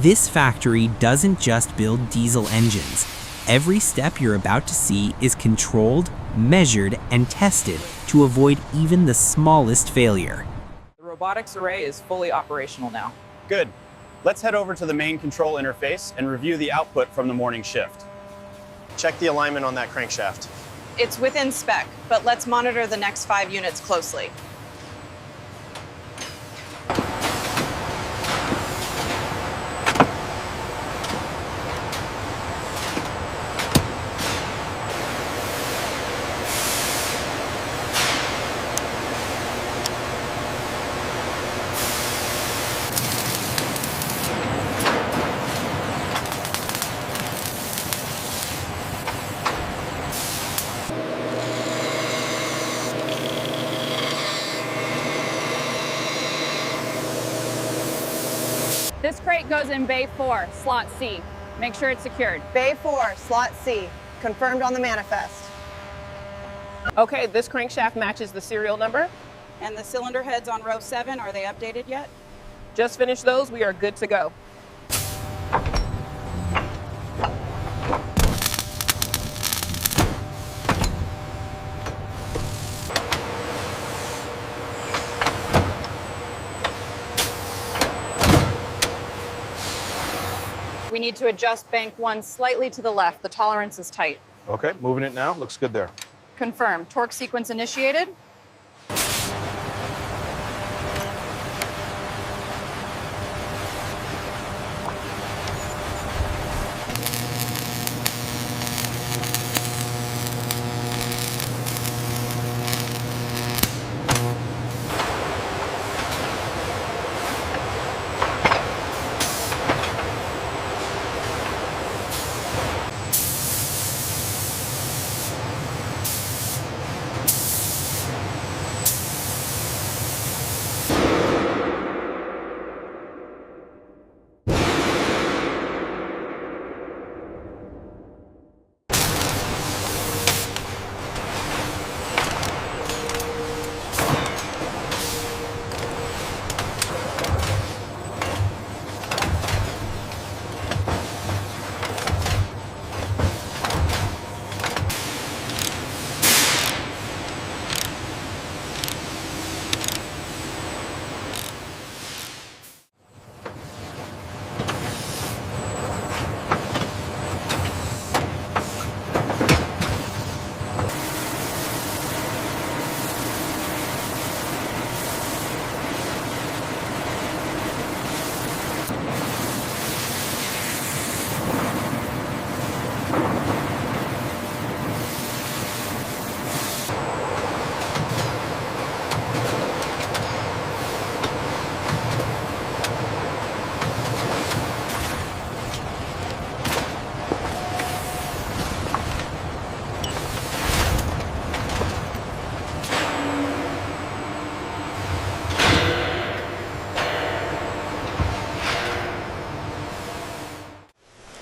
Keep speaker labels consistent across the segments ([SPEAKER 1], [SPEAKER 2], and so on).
[SPEAKER 1] This factory doesn't just build diesel engines. Every step you're about to see is controlled, measured, and tested to avoid even the smallest failure.
[SPEAKER 2] The robotics array is fully operational now.
[SPEAKER 3] Good. Let's head over to the main control interface and review the output from the morning shift.
[SPEAKER 4] Check the alignment on that crankshaft.
[SPEAKER 5] It's within spec, but let's monitor the next 5 units closely.
[SPEAKER 6] This crate goes in Bay 4, Slot C. Make sure it's secured.
[SPEAKER 5] Bay 4, Slot C, confirmed on the manifest.
[SPEAKER 7] Okay, this crankshaft matches the serial number.
[SPEAKER 5] And the cylinder heads on row 7, are they updated yet?
[SPEAKER 7] Just finished those, we are good to go.
[SPEAKER 5] We need to adjust bank 1 slightly to the left. The tolerance is tight.
[SPEAKER 4] Okay, moving it now. Looks good there.
[SPEAKER 5] Confirm. Torque sequence initiated.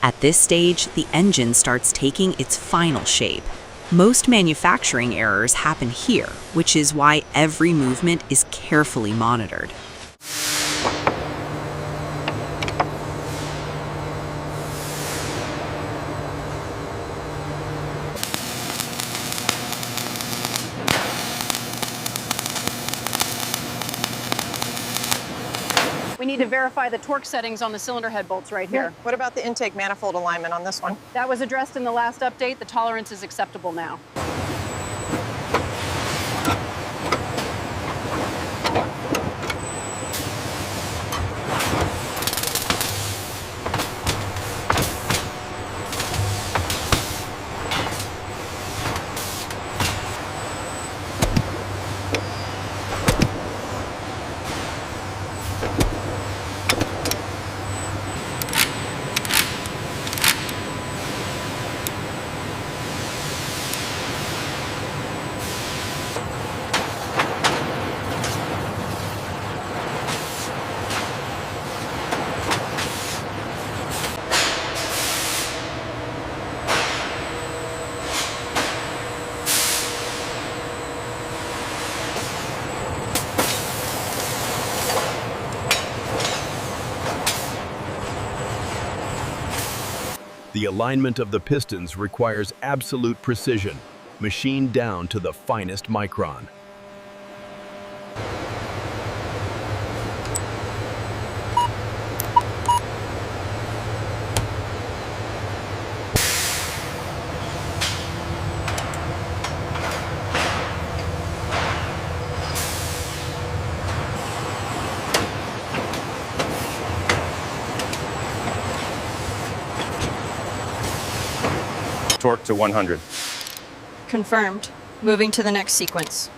[SPEAKER 8] At this stage, the engine starts taking its final shape. Most manufacturing errors happen here, which is why every movement is carefully monitored.
[SPEAKER 6] We need to verify the torque settings on the cylinder head bolts right here.
[SPEAKER 5] What about the intake manifold alignment on this one?
[SPEAKER 6] That was addressed in the last update. The tolerance is acceptable now.
[SPEAKER 9] The alignment of the pistons requires absolute precision, machined down to the finest micron.
[SPEAKER 4] Torque to 100.
[SPEAKER 5] Confirmed. Moving to the next sequence.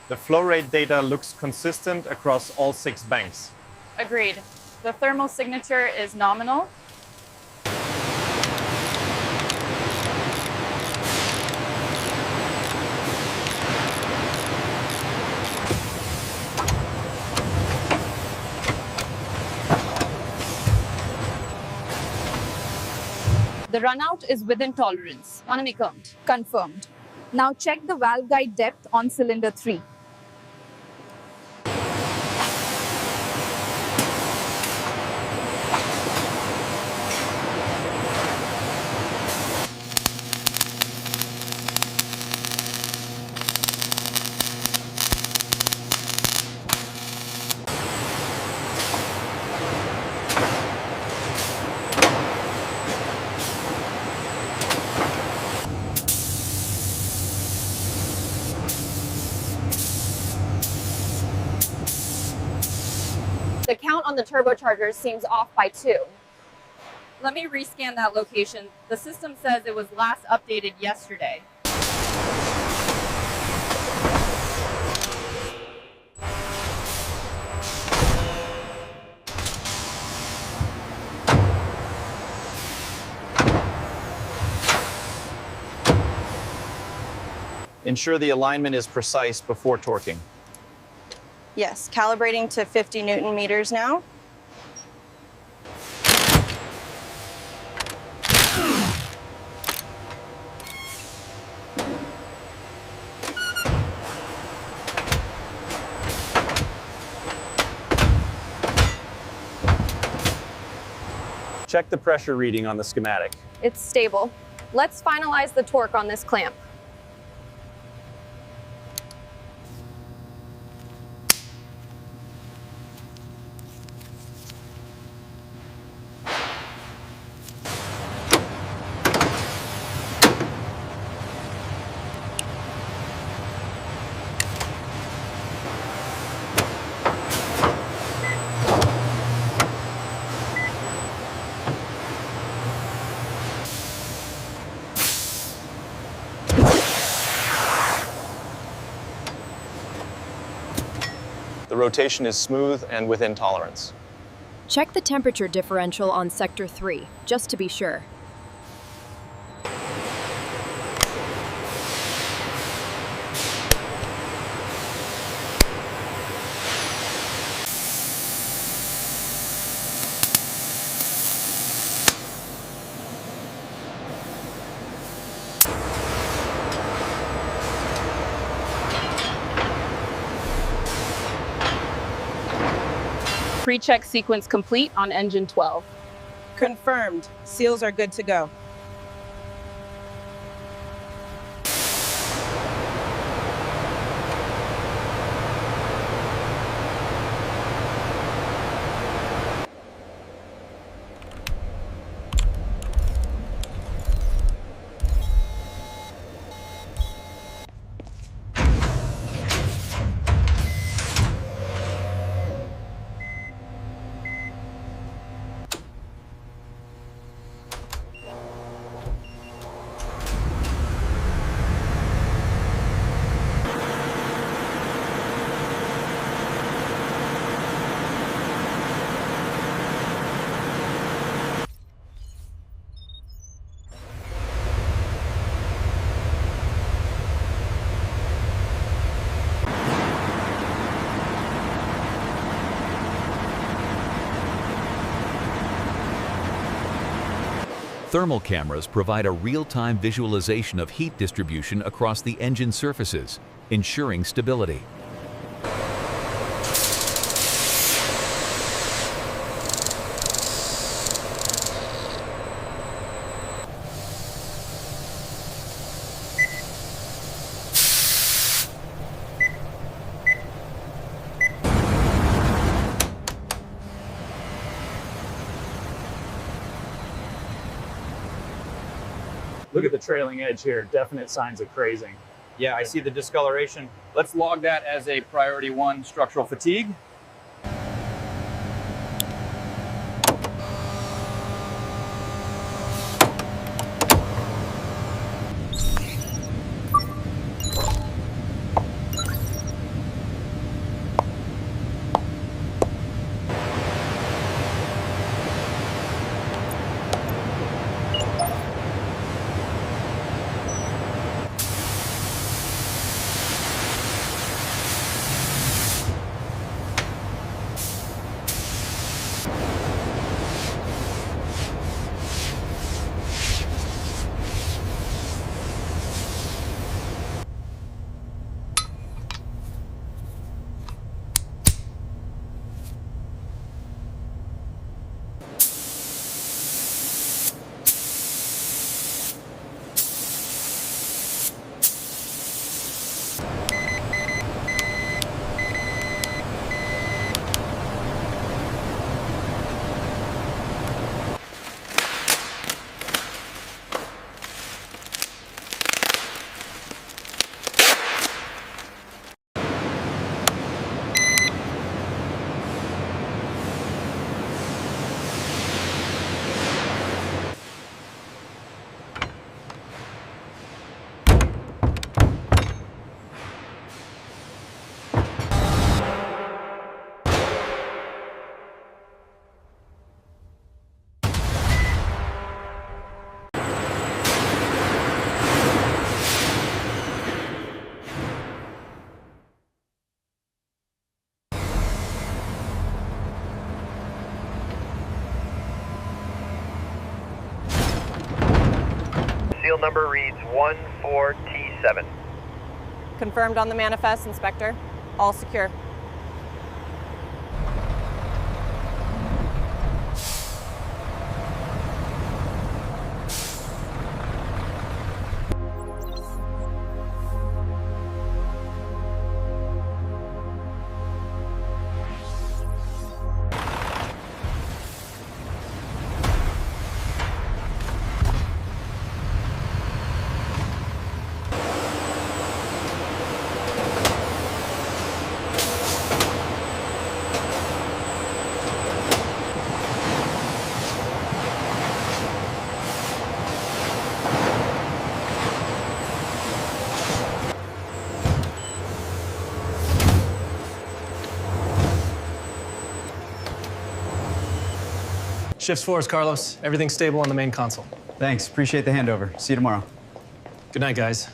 [SPEAKER 4] The flow rate data looks consistent across all 6 banks.
[SPEAKER 6] Agreed. The thermal signature is nominal.
[SPEAKER 5] The runout is within tolerance. Confirmed.
[SPEAKER 6] Confirmed. Now check the valve guide depth on cylinder 3.
[SPEAKER 5] The count on the turbocharger seems off by 2. Let me rescan that location. The system says it was last updated yesterday.
[SPEAKER 3] Ensure the alignment is precise before torquing.
[SPEAKER 10] Yes, calibrating to 50 Newton meters now.
[SPEAKER 3] Check the pressure reading on the schematic.
[SPEAKER 5] It's stable. Let's finalize the torque on this clamp.
[SPEAKER 4] The rotation is smooth and within tolerance.
[SPEAKER 11] Check the temperature differential on Sector 3, just to be sure.
[SPEAKER 7] Pre-check sequence complete on engine 12. Confirmed. Seals are good to go.
[SPEAKER 12] Thermal cameras provide a real-time visualization of heat distribution across the engine surfaces, ensuring stability.
[SPEAKER 13] Look at the trailing edge here, definite signs of crazing.
[SPEAKER 3] Yeah, I see the discoloration. Let's log that as a priority 1 structural fatigue.
[SPEAKER 14] Seal number reads 14T7.
[SPEAKER 10] Confirmed on the manifest, Inspector. All secure.
[SPEAKER 15] Shifts forwards, Carlos. Everything's stable on the main console.
[SPEAKER 3] Thanks, appreciate the handover. See you tomorrow.
[SPEAKER 15] Good night, guys.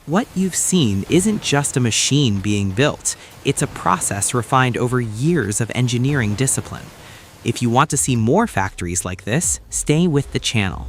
[SPEAKER 1] What you've seen isn't just a machine being built, it's a process refined over years of engineering discipline. If you want to see more factories like this, stay with the channel.